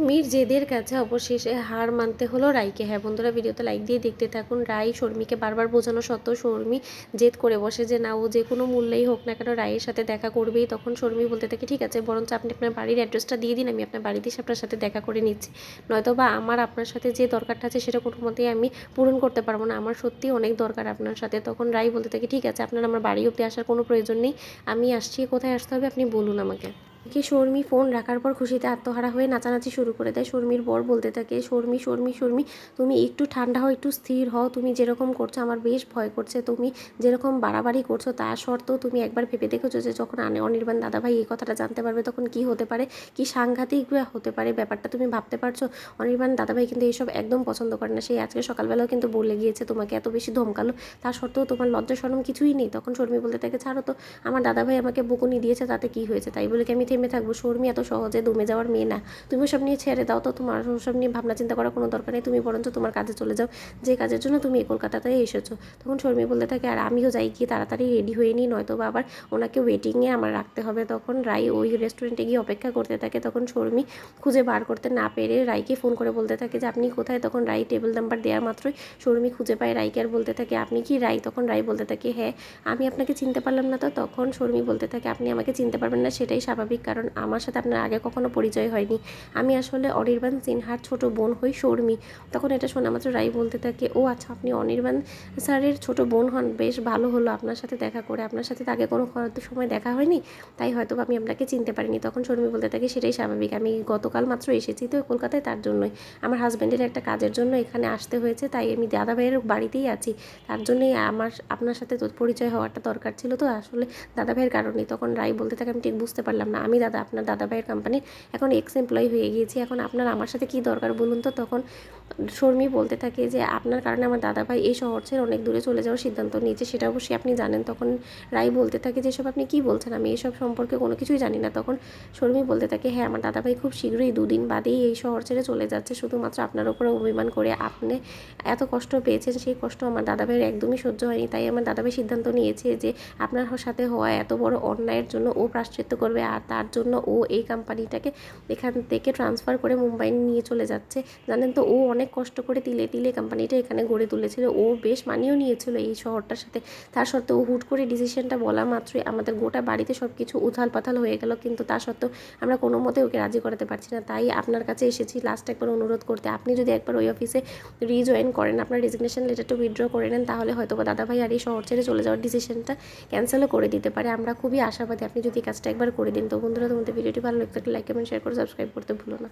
শর্মির জেদের কাছে অবশেষে হার মানতে হলো রাইকে। হ্যাঁ বন্ধুরা, ভিডিওতে লাইক দিয়ে দেখতে থাকুন। রাই শর্মিকে বারবার বোঝানো সত্ত্বেও শর্মি জেদ করে বসে যে না, ও যে কোনো মূল্যেই হোক না কেন রায়ের সাথে দেখা করবেই। তখন শর্মি বলতে থাকে ঠিক আছে, বরঞ্চ আপনি আপনার বাড়ির অ্যাড্রেসটা দিয়ে দিন, আমি আপনার বাড়িতে এসে আপনার সাথে দেখা করে নিচ্ছি। নয়তো বা আমার আপনার সাথে যে দরকারটা আছে সেটা কোনো মতেই আমি পূরণ করতে পারবো না, আমার সত্যিই অনেক দরকার আপনার সাথে। তখন রাই বলতে থাকে ঠিক আছে, আপনার আমার বাড়ি অব্দি আসার কোনো প্রয়োজন নেই, আমি আসছি, কোথায় আসতে হবে আপনি বলুন আমাকে। কি শর্মি ফোন রাখার পর খুশিতে আত্মহারা হয়ে নাচানাচি শুরু করে দেয়। শর্মির বর বলতে থাকে শর্মি শর্মি শর্মি, তুমি একটু ঠান্ডা হও, একটু স্থির হও, তুমি যেরকম করছো আমার বেশ ভয় করছে, তুমি যেরকম বাড়াবাড়ি করছো তা সত্ত্বেও তুমি একবার ভেবে দেখেছো যে যখন অনির্বাণ দাদাভাই এই কথাটা জানতে পারবে তখন কি হতে পারে, কি সাংঘাতিক হতে পারে ব্যাপারটা তুমি ভাবতে পারছো। অনির্বাণ দাদাভাই কিন্তু এইসব একদম পছন্দ করে না, সেই আজকে সকালবেলাও কিন্তু বলে গিয়েছে তোমাকে এত বেশি ধমকালো, তা সত্ত্বেও তোমার লজ্জা শরম কিছুই নেই। তখন শর্মি বলতে থাকে ছাড়ো তো, আমার দাদাভাই আমাকে বকুনি দিয়েছে তাতে কি হয়েছে, তাই বলে কি আমি থেমে থাকবো? শর্মি এত সহজে দমে যাওয়ার মেয়ে না, তুমি ওসব নিয়ে ছেড়ে দাও তো, তোমার ওসব নিয়ে ভাবনা চিন্তা করার কোনো দরকার নেই, তুমি বরঞ্চ তোমার কাজে চলে যাও, যে কাজের জন্য তুমি এই কলকাতাতে এসেছো। তখন শর্মি বলতে থাকে আর আমিও যাই, গিয়ে তাড়াতাড়ি রেডি হয়ে নিই, নয়তো বা আবার ওনাকে ওয়েটিংয়ে আমার রাখতে হবে। তখন রাই ওই রেস্টুরেন্টে গিয়ে অপেক্ষা করতে থাকে। তখন শর্মি খুঁজে বার করতে না পেরে রাইকে ফোন করে বলতে থাকে যে আপনি কোথায়। তখন রাই টেবিল নাম্বার দেওয়া মাত্রই শর্মি খুঁজে পায় রাইকে আর বলতে থাকে আপনি কি রাই? তখন রাই বলতে থাকে হ্যাঁ, আমি আপনাকে চিনতে পারলাম না তো। তখন শর্মি বলতে থাকে আপনি আমাকে চিনতে পারবেন না সেটাই স্বাভাবিক, কারণ আমার সাথে আপনার আগে কখনো পরিচয় হয়নি, আমি আসলে অনির্বাণ সিনহার ছোট বোন হই শর্মি। তখন এটা শোনা মাত্র রাই বলতে থাকে ও আচ্ছা, আপনি অনির্বাণ স্যারের ছোট বোন হন, বেশ ভালো হলো আপনার সাথে দেখা করে, আপনার সাথে তো আগে কোনো সময় দেখা হয়নি, তাই হয়তো আমি আপনাকে চিনতে পারিনি। তখন শর্মি বলতে থাকে সেটাই স্বাভাবিক, আমি গতকাল মাত্র এসেছি তো কলকাতায়, তার জন্যই আমার হাজব্যান্ডের একটা কাজের জন্য এখানে আসতে হয়েছে, তাই আমি দাদা ভাইয়ের বাড়িতেই আছি, তার জন্যই আমার আপনার সাথে তো পরিচয় হওয়াটা দরকার ছিল, তো আসলে দাদা ভাইয়ের কারণেই। তখন রাই বলতে থাকে আমি ঠিক বুঝতে পারলাম না, আমি আপনার দাদা ভাইয়ের কোম্পানির এখন এক্স এমপ্লয়ি হয়ে গিয়েছি, এখন আপনার আমার সাথে কী দরকার বলুন তো। তখন শর্মি বলতে থাকে যে আপনার কারণে আমার দাদাভাই এই শহর ছেড়ে অনেক দূরে চলে যাওয়ার সিদ্ধান্ত নিয়েছে, সেটা অবশ্যই আপনি জানেন। তখন রাই বলতে থাকে যে এসব আপনি কী বলছেন, আমি এসব সম্পর্কে কোনো কিছুই জানি না। তখন শর্মি বলতে থাকে হ্যাঁ, আমার দাদাভাই খুব শীঘ্রই 2 দিন বাদেই এই শহর ছেড়ে চলে যাচ্ছে, শুধুমাত্র আপনার উপরে অভিমান করে। আপনি এত কষ্ট পেয়েছেন, সেই কষ্ট আমার দাদাভাইয়ের একদমই সহ্য হয়নি, তাই আমার দাদাভাই সিদ্ধান্ত নিয়েছে যে আপনার সাথে হওয়া এত বড় অন্যায়ের জন্য ও প্রায়শ্চিত্ত করবে, আর তার জন্য ও এই কোম্পানিটাকে এখান থেকে ট্রান্সফার করে মুম্বাই নিয়ে চলে যাচ্ছে। জানেন তো, ও অনেক কষ্ট করে তিলে তিলে কোম্পানিটা এখানে গড়ে তুলেছিল, ও বেশ মানিয়েও নিয়েছিল এই শহরটার সাথে, তার সত্ত্বেও হুট করে ডিসিশনটা বলা মাত্রই আমাদের গোটা বাড়িতে সব কিছু উথাল পাথাল হয়ে গেল, কিন্তু তা সত্ত্বেও আমরা কোনো মতে ওকে রাজি করাতে পারছি না, তাই আপনার কাছে এসেছি লাস্ট একবার অনুরোধ করতে, আপনি যদি একবার ওই অফিসে রিজয়েন করেন, আপনার রেজিগনেশন লেটারটা উইথড্র করে নেন, তাহলে হয়তো বা দাদাভাই আর এই শহর ছেড়ে চলে যাওয়ার ডিসিশনটা ক্যান্সেলও করে দিতে পারে, আমরা খুবই আশাবাদী আপনি যদি কাজটা একবার করে দিন। তো বন্ধুরা, তোমাদের ভিডিওটি ভালো লাগলে লাইক কমেন্ট শেয়ার করে সাবস্ক্রাইব করতে ভুলো না।